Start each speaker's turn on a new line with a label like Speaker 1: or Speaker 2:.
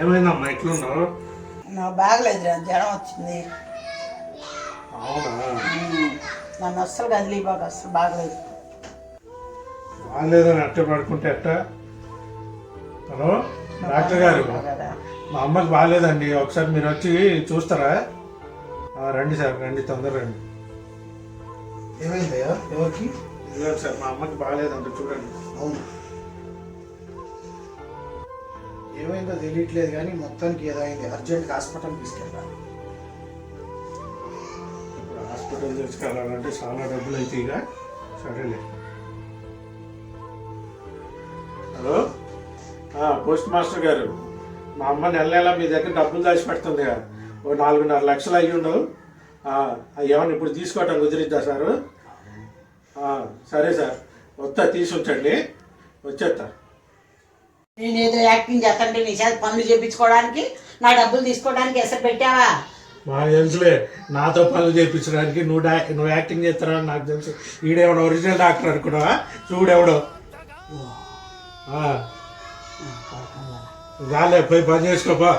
Speaker 1: ఏమైందమ్మా ఎట్లున్నావు?
Speaker 2: నాకు బాగలేదురా, జ్వరం వచ్చింది.
Speaker 1: అవునా?
Speaker 2: నన్ను అస్సలు కదిలిబాక, అస్సలు బాగలేదు.
Speaker 1: బాగలేదని అట్టే పడుకుంటే ఎట్ట? హలో డాక్టర్ గారు, మా అమ్మకి బాగాలేదండి, ఒకసారి మీరు వచ్చి చూస్తారా? రండి సార్, రండి, తొందర రండి.
Speaker 3: ఏమైందయ్యా? ఎవరికి?
Speaker 1: ఇదిగోండి సార్, మా అమ్మకి బాగాలేదండి, చూడండి.
Speaker 3: అవును, ఏమైందో తెలియట్లేదు కానీ మొత్తానికి ఏదో అయింది. అర్జెంట్గా హాస్పిటల్కి తీసుకెళ్ళాలి.
Speaker 1: ఇప్పుడు హాస్పిటల్ తీసుకెళ్ళాలంటే చాలా డబ్బులు అయితే ఇక. సరేలే. హలో పోస్ట్ మాస్టర్ గారు, మా అమ్మ నెల నెల మీ దగ్గర డబ్బులు దాచి పెడుతుంది కదా, ఓ 4.5 లక్షలు అయ్యి ఉండవు. ఏమన్నా ఇప్పుడు తీసుకోవటం కుదిరిద్దా సారు? సరే సార్, వస్తా, తీసి ఉంచండి, వచ్చేస్తా.
Speaker 2: నేను ఏదో యాక్టింగ్ చేస్తాంటే నీ చేత పనులు చేయించుకోవడానికి, నా డబ్బులు తీసుకోవడానికి ఎసరు పెట్టావా?
Speaker 1: మాకు తెలుసులే, నాతో పనులు చేయించడానికి నువ్వు యాక్టింగ్ చేస్తారని నాకు తెలుసు. ఈడెవడో ఒరిజినల్ డాక్టర్ అనుకున్నావా? చూడెవడో. రాలే, పోయి పని చేసుకోపా.